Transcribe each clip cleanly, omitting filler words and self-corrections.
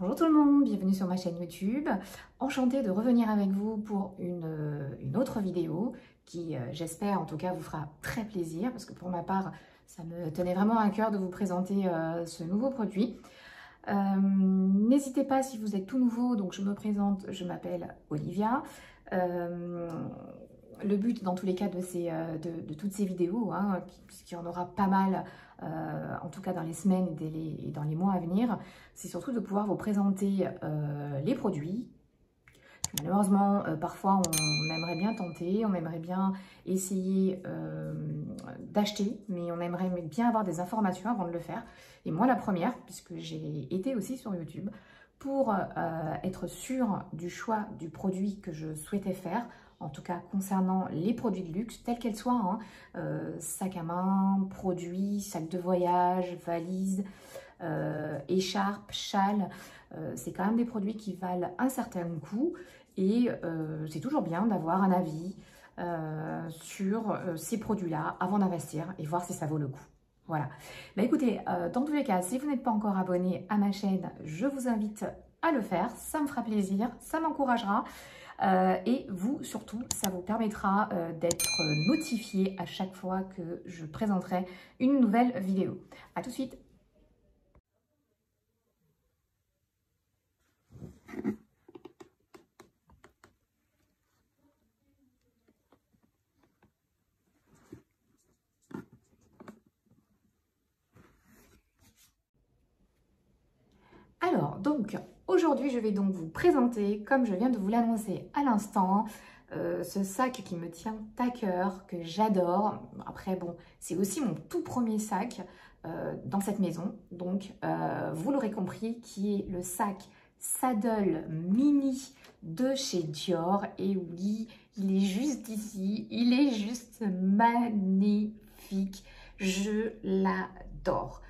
Bonjour tout le monde, bienvenue sur ma chaîne YouTube. Enchantée de revenir avec vous pour une autre vidéo qui, j'espère en tout cas, vous fera très plaisir parce que pour ma part, ça me tenait vraiment à cœur de vous présenter ce nouveau produit. N'hésitez pas si vous êtes tout nouveau, donc je me présente, je m'appelle Olivia. Le but dans tous les cas de toutes ces vidéos, puisqu'il y en aura pas mal, en tout cas dans les semaines et dans les mois à venir, c'est surtout de pouvoir vous présenter les produits. Malheureusement, parfois on aimerait bien tenter, on aimerait bien essayer d'acheter, mais on aimerait bien avoir des informations avant de le faire. Et moi la première, puisque j'ai été aussi sur YouTube, pour être sûre du choix du produit que je souhaitais faire, en tout cas concernant les produits de luxe, tels qu'elles soient, sac à main, produits, sac de voyage, valise, écharpe, châle, c'est quand même des produits qui valent un certain coût et c'est toujours bien d'avoir un avis sur ces produits-là avant d'investir et voir si ça vaut le coup. Voilà. Bah écoutez, dans tous les cas, si vous n'êtes pas encore abonné à ma chaîne, je vous invite à le faire. Ça me fera plaisir, ça m'encouragera. Et vous, surtout, ça vous permettra d'être notifié à chaque fois que je présenterai une nouvelle vidéo. À tout de suite. Alors, donc, aujourd'hui, je vais donc vous présenter, comme je viens de vous l'annoncer à l'instant, ce sac qui me tient à cœur, que j'adore. Après, bon, c'est aussi mon tout premier sac dans cette maison. Donc, vous l'aurez compris, qui est le sac Saddle Mini de chez Dior. Et oui, il est juste ici, il est juste magnifique. Je l'adore.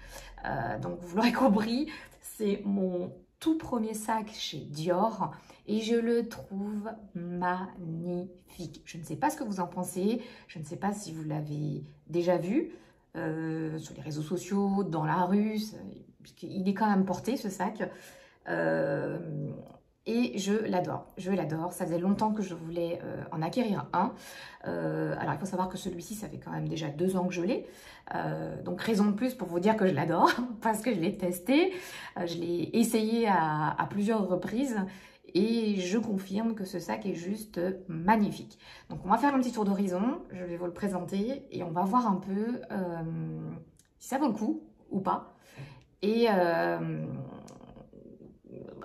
Donc, vous l'aurez compris, c'est mon tout premier sac chez Dior et je le trouve magnifique. Je ne sais pas ce que vous en pensez, je ne sais pas si vous l'avez déjà vu sur les réseaux sociaux, dans la rue, puisqu'il est quand même porté ce sac. Et je l'adore, ça faisait longtemps que je voulais en acquérir un. Alors il faut savoir que celui-ci, ça fait quand même déjà 2 ans que je l'ai. Donc raison de plus pour vous dire que je l'adore, parce que je l'ai testé, je l'ai essayé à plusieurs reprises et je confirme que ce sac est juste magnifique. Donc on va faire un petit tour d'horizon, je vais vous le présenter et on va voir un peu si ça vaut le coup ou pas. Et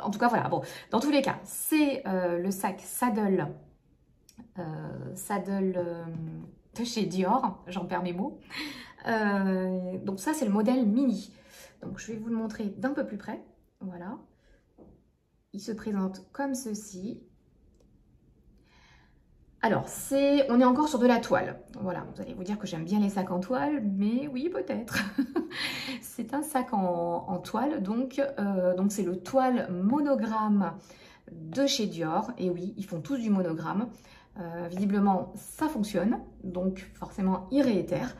en tout cas, voilà. Bon, dans tous les cas, c'est le sac Saddle de chez Dior. J'en perds mes mots. Donc ça, c'est le modèle mini. Donc, je vais vous le montrer d'un peu plus près. Voilà. Il se présente comme ceci. Alors, on est encore sur de la toile. Voilà, vous allez vous dire que j'aime bien les sacs en toile, mais oui, peut-être. C'est un sac en toile, donc c'est le toile monogramme de chez Dior. Et oui, ils font tous du monogramme. Visiblement, ça fonctionne, donc forcément, ils réitèrent.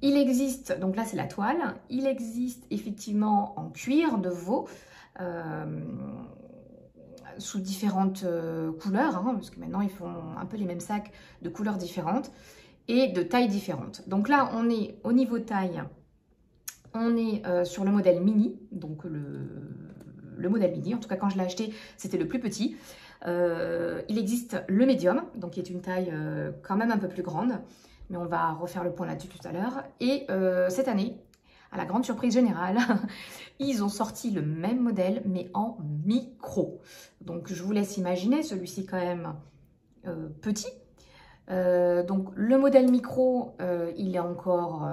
Il existe, donc là c'est la toile, il existe effectivement en cuir de veau, sous différentes couleurs, parce que maintenant ils font un peu les mêmes sacs de couleurs différentes et de tailles différentes. Donc là on est au niveau taille, on est sur le modèle mini, donc le modèle mini, en tout cas quand je l'ai acheté c'était le plus petit. Il existe le médium, donc qui est une taille quand même un peu plus grande, mais on va refaire le point là-dessus tout à l'heure. Et cette année, à la grande surprise générale, ils ont sorti le même modèle, mais en micro. Donc, je vous laisse imaginer, celui-ci quand même petit. Donc, le modèle micro, il est encore...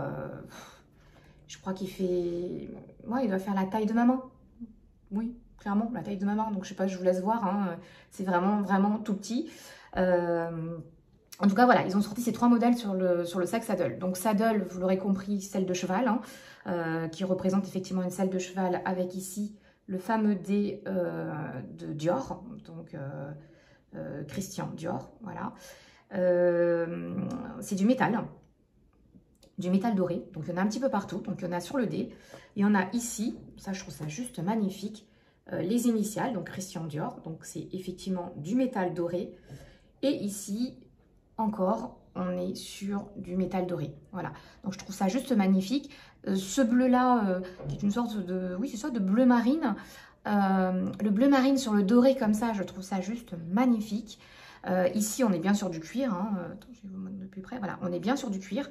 je crois qu'il fait... Ouais, il doit faire la taille de ma main. Oui, clairement, la taille de ma main. Donc, je sais pas, je vous laisse voir. C'est vraiment, vraiment tout petit. En tout cas, voilà, ils ont sorti ces 3 modèles sur le sac Saddle. Donc Saddle, vous l'aurez compris, selle de cheval, qui représente effectivement une selle de cheval avec ici le fameux D de Dior, donc Christian Dior, voilà. C'est du métal doré, donc il y en a un petit peu partout, donc il y en a sur le D, il y en a ici, ça je trouve ça juste magnifique, les initiales, donc Christian Dior. Donc c'est effectivement du métal doré. Et ici, encore, on est sur du métal doré. Voilà, donc je trouve ça juste magnifique. Ce bleu-là, qui est une sorte de, oui, c'est ça, de bleu marine. Le bleu marine sur le doré comme ça, je trouve ça juste magnifique. Ici, on est bien sur du cuir. Hein. Attends, je vais vous montrer de plus près. Voilà, on est bien sur du cuir.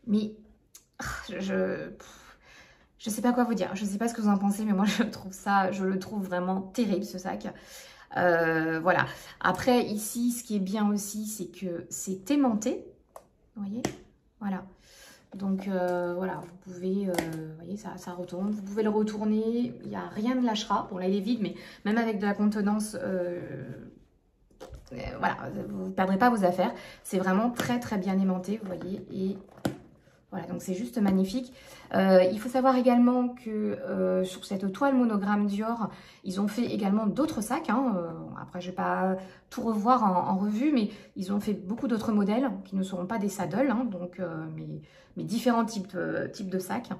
Mais je sais pas quoi vous dire. Je sais pas ce que vous en pensez, mais moi, je le trouve vraiment terrible, ce sac. Voilà. Après, ici, ce qui est bien aussi, c'est que c'est aimanté. Vous voyez? Voilà. Donc, voilà, vous pouvez, vous voyez, ça retourne. Vous pouvez le retourner. Il n'y a rien ne lâchera. Bon, là, il est vide, mais même avec de la contenance, voilà, vous ne perdrez pas vos affaires. C'est vraiment très, très bien aimanté, vous voyez. Et voilà, donc c'est juste magnifique. Il faut savoir également que sur cette toile monogramme Dior, ils ont fait également d'autres sacs. Hein. Après, je ne vais pas tout revoir en revue, mais ils ont fait beaucoup d'autres modèles qui ne seront pas des saddles, hein, donc, mais différents types de sacs.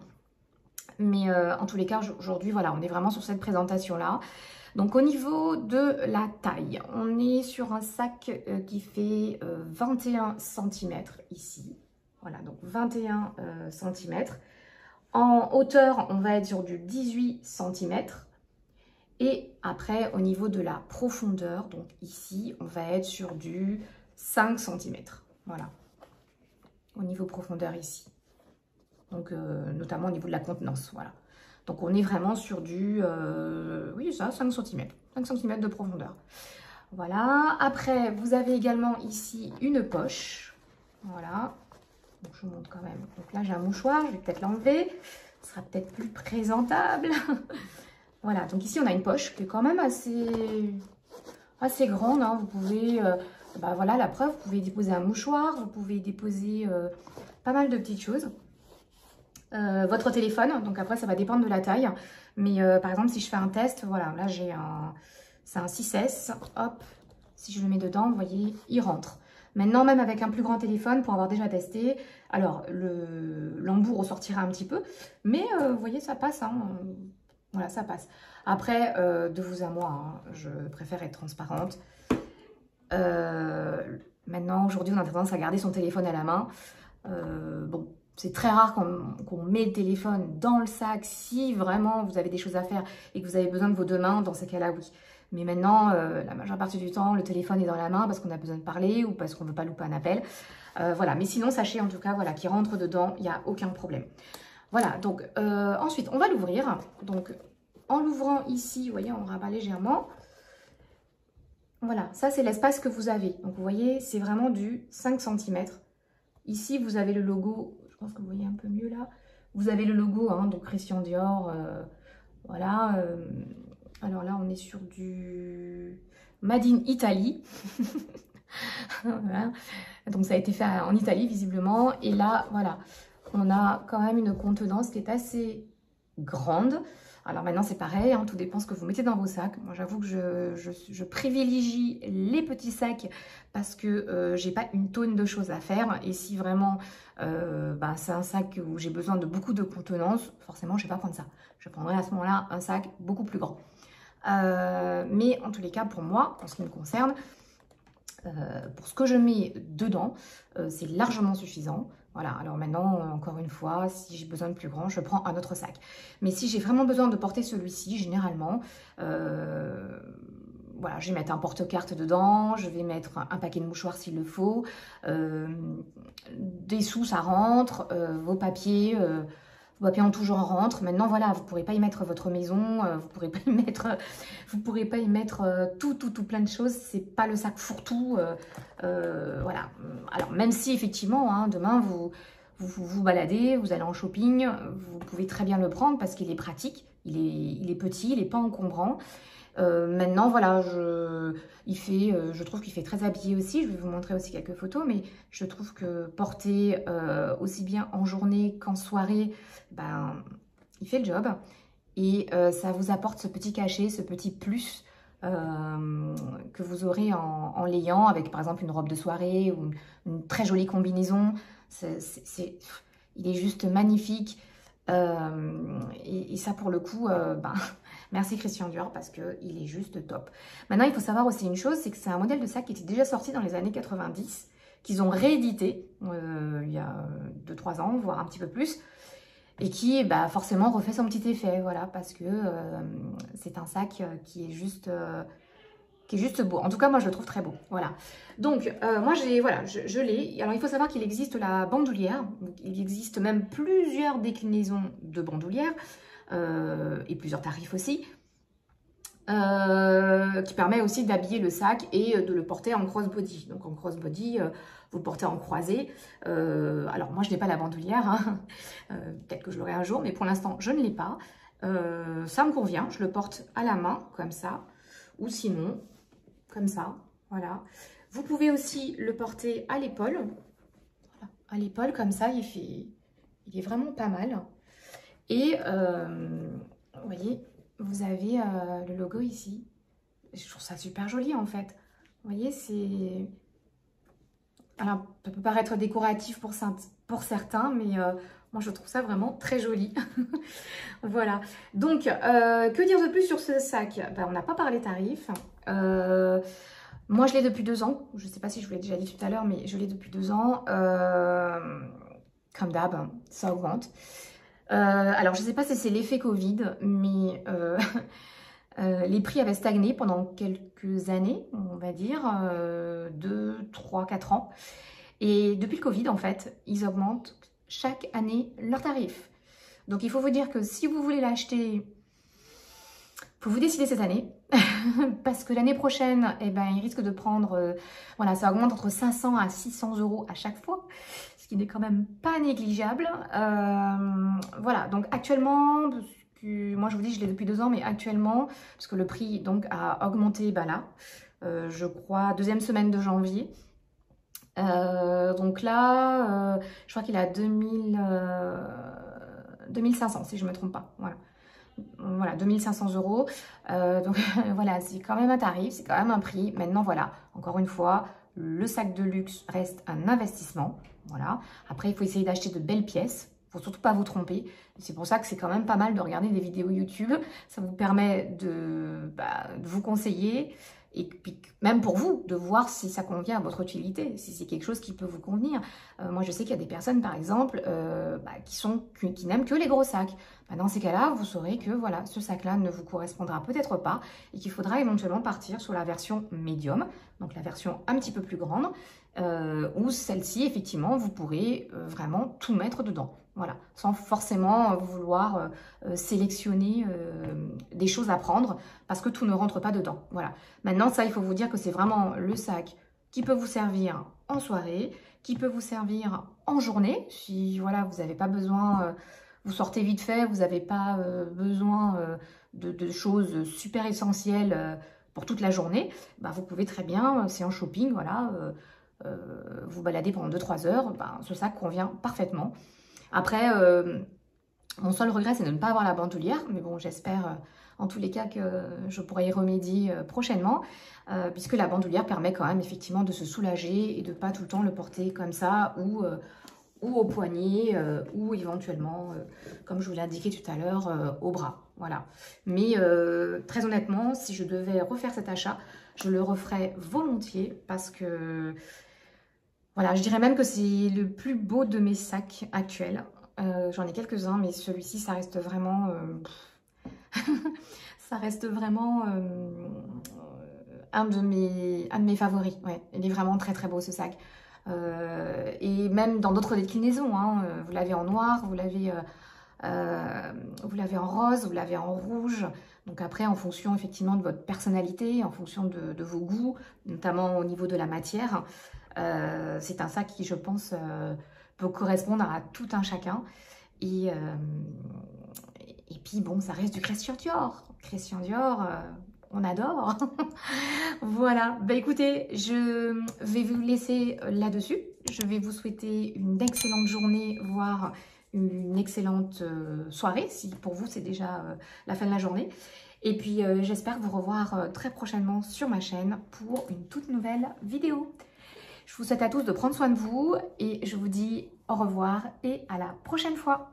Mais en tous les cas, aujourd'hui, voilà, on est vraiment sur cette présentation-là. Donc, au niveau de la taille, on est sur un sac qui fait 21 cm ici. Voilà, donc 21 cm. En hauteur, on va être sur du 18 cm. Et après, au niveau de la profondeur, donc ici, on va être sur du 5 cm. Voilà, au niveau profondeur ici. Donc, notamment au niveau de la contenance, voilà. Donc, on est vraiment sur du, oui, ça, 5 cm. 5 cm de profondeur. Voilà. Après, vous avez également ici une poche. Voilà. Donc, je vous montre quand même. Donc là, j'ai un mouchoir. Je vais peut-être l'enlever. Ce sera peut-être plus présentable. Voilà. Donc, ici, on a une poche qui est quand même assez grande. Hein. Vous pouvez, bah, voilà, la preuve, vous pouvez déposer un mouchoir. Vous pouvez déposer pas mal de petites choses. Votre téléphone, donc après ça va dépendre de la taille, mais par exemple si je fais un test, voilà, là c'est un 6S, hop, si je le mets dedans, vous voyez, il rentre. Maintenant, même avec un plus grand téléphone, pour avoir déjà testé, alors l'embout ressortira un petit peu, mais vous voyez, ça passe, hein, voilà, ça passe. Après, de vous à moi, hein, je préfère être transparente. Maintenant, aujourd'hui, on a tendance à garder son téléphone à la main. Bon, c'est très rare qu'on met le téléphone dans le sac si vraiment vous avez des choses à faire et que vous avez besoin de vos deux mains. Dans ces cas-là, oui. Mais maintenant, la majeure partie du temps, le téléphone est dans la main parce qu'on a besoin de parler ou parce qu'on ne veut pas louper un appel. Voilà, mais sinon, sachez en tout cas voilà, qu'il rentre dedans, il n'y a aucun problème. Voilà, donc ensuite, on va l'ouvrir. Donc, en l'ouvrant ici, vous voyez, on rabat légèrement. Voilà, ça c'est l'espace que vous avez. Donc, vous voyez, c'est vraiment du 5 cm. Ici, vous avez le logo, je pense que vous voyez un peu mieux là. Vous avez le logo, hein, donc Christian Dior, voilà. Alors là, on est sur du Made in Italy. Voilà. Donc ça a été fait en Italie, visiblement. Et là, voilà, on a quand même une contenance qui est assez grande. Alors maintenant, c'est pareil, hein, tout dépend ce que vous mettez dans vos sacs. Moi, j'avoue que je privilégie les petits sacs parce que j'ai pas une tonne de choses à faire. Et si vraiment bah, c'est un sac où j'ai besoin de beaucoup de contenance, forcément, je vais pas prendre ça. Je prendrai à ce moment-là un sac beaucoup plus grand. Mais en tous les cas, pour moi, en ce qui me concerne, pour ce que je mets dedans, c'est largement suffisant. Voilà, alors maintenant, encore une fois, si j'ai besoin de plus grand, je prends un autre sac. Mais si j'ai vraiment besoin de porter celui-ci, généralement, voilà, je vais mettre un porte-carte dedans, je vais mettre un paquet de mouchoirs s'il le faut, des sous, ça rentre, vos papiers en tout genre rentre. Maintenant, voilà, vous ne pourrez pas y mettre votre maison, vous ne pourrez pas y mettre tout plein de choses. C'est pas le sac fourre-tout. Voilà. Alors, même si effectivement, hein, demain, vous baladez, vous allez en shopping, vous pouvez très bien le prendre parce qu'il est pratique. Il est petit, il n'est pas encombrant. Maintenant, voilà, je trouve qu'il fait très habillé aussi. Je vais vous montrer aussi quelques photos, mais je trouve que porter aussi bien en journée qu'en soirée, ben, il fait le job. Et ça vous apporte ce petit cachet, ce petit plus que vous aurez en l'ayant avec, par exemple, une robe de soirée ou une très jolie combinaison. Il est juste magnifique. Et ça, pour le coup, ben, Merci Christian Dior parce qu'il est juste top. Maintenant, il faut savoir aussi une chose, c'est que c'est un modèle de sac qui était déjà sorti dans les années 90, qu'ils ont réédité il y a 2-3 ans, voire un petit peu plus, et qui bah, forcément refait son petit effet, voilà, parce que c'est un sac qui est juste beau. En tout cas, moi, je le trouve très beau. Voilà. Donc, moi, voilà, je l'ai. Alors, il faut savoir qu'il existe la bandoulière. Donc, il existe même plusieurs déclinaisons de bandoulière et plusieurs tarifs aussi, qui permet aussi d'habiller le sac et de le porter en crossbody. Donc, en crossbody, vous le portez en croisé. Alors, moi, je n'ai pas la bandoulière. Hein. Peut-être que je l'aurai un jour, mais pour l'instant, je ne l'ai pas. Ça me convient. Je le porte à la main, comme ça. Ou sinon, comme ça, voilà. Vous pouvez aussi le porter à l'épaule. Voilà. À l'épaule, comme ça, il est vraiment pas mal. Et, vous voyez, vous avez le logo ici. Je trouve ça super joli, en fait. Vous voyez, c'est... Alors, ça peut paraître décoratif pour certains, mais moi, je trouve ça vraiment très joli. Voilà. Donc, que dire de plus sur ce sac? Ben, on n'a pas parlé tarifs. Moi, je l'ai depuis 2 ans. Je ne sais pas si je vous l'ai déjà dit tout à l'heure, mais je l'ai depuis 2 ans. Comme d'hab, ça augmente. Alors, je ne sais pas si c'est l'effet Covid, mais les prix avaient stagné pendant quelques années, on va dire, 2, 3, 4 ans. Et depuis le Covid, en fait, ils augmentent chaque année leurs tarifs. Donc, il faut vous dire que si vous voulez l'acheter, faut vous décider cette année. Parce que l'année prochaine, eh ben, il risque de prendre... voilà, ça augmente entre 500 à 600 € à chaque fois. Ce qui n'est quand même pas négligeable. Voilà, donc actuellement... Moi, je vous dis, je l'ai depuis 2 ans, mais actuellement, parce que le prix donc a augmenté bah là, je crois, 2e semaine de janvier. Donc là, je crois qu'il est à 2500, si je ne me trompe pas. Voilà. Voilà, 2500 €. Donc voilà, c'est quand même un tarif, c'est quand même un prix. Maintenant, voilà, encore une fois, le sac de luxe reste un investissement. Voilà. Après, il faut essayer d'acheter de belles pièces. Il ne faut surtout pas vous tromper. C'est pour ça que c'est quand même pas mal de regarder des vidéos YouTube. Ça vous permet de vous conseiller et puis même pour vous, de voir si ça convient à votre utilité, si c'est quelque chose qui peut vous convenir. Moi, je sais qu'il y a des personnes, par exemple, qui n'aiment que les gros sacs. Dans ces cas-là, vous saurez que voilà, ce sac-là ne vous correspondra peut-être pas et qu'il faudra éventuellement partir sur la version médium, donc la version un petit peu plus grande, où celle-ci, effectivement, vous pourrez vraiment tout mettre dedans. Voilà, sans forcément vouloir sélectionner des choses à prendre parce que tout ne rentre pas dedans. Voilà. Maintenant, ça, il faut vous dire que c'est vraiment le sac qui peut vous servir en soirée, qui peut vous servir en journée. Si voilà, vous n'avez pas besoin, vous sortez vite fait, vous n'avez pas besoin de choses super essentielles pour toute la journée, bah, vous pouvez très bien, c'est en shopping, voilà, vous balader pendant 2-3 heures, bah, ce sac convient parfaitement. Après, mon seul regret, c'est de ne pas avoir la bandoulière. Mais bon, j'espère en tous les cas que je pourrai y remédier prochainement. Puisque la bandoulière permet quand même effectivement de se soulager et de ne pas tout le temps le porter comme ça ou au poignet ou éventuellement, comme je vous l'ai indiqué tout à l'heure, au bras. Voilà. Mais très honnêtement, si je devais refaire cet achat, je le referais volontiers parce que... Voilà, je dirais même que c'est le plus beau de mes sacs actuels. J'en ai quelques-uns, mais celui-ci, ça reste vraiment... ça reste vraiment un de mes favoris. Ouais, il est vraiment très très beau ce sac. Et même dans d'autres déclinaisons, hein, vous l'avez en noir, vous l'avez en rose, vous l'avez en rouge. Donc après, en fonction effectivement de votre personnalité, en fonction de vos goûts, notamment au niveau de la matière, c'est un sac qui, je pense, peut correspondre à tout un chacun. Et puis, bon, ça reste du Christian Dior. Christian Dior, on adore. Voilà. Bah, écoutez, je vais vous laisser là-dessus. Je vais vous souhaiter une excellente journée, voire une excellente soirée, si pour vous, c'est déjà la fin de la journée. Et puis, j'espère vous revoir très prochainement sur ma chaîne pour une toute nouvelle vidéo. Je vous souhaite à tous de prendre soin de vous et je vous dis au revoir et à la prochaine fois.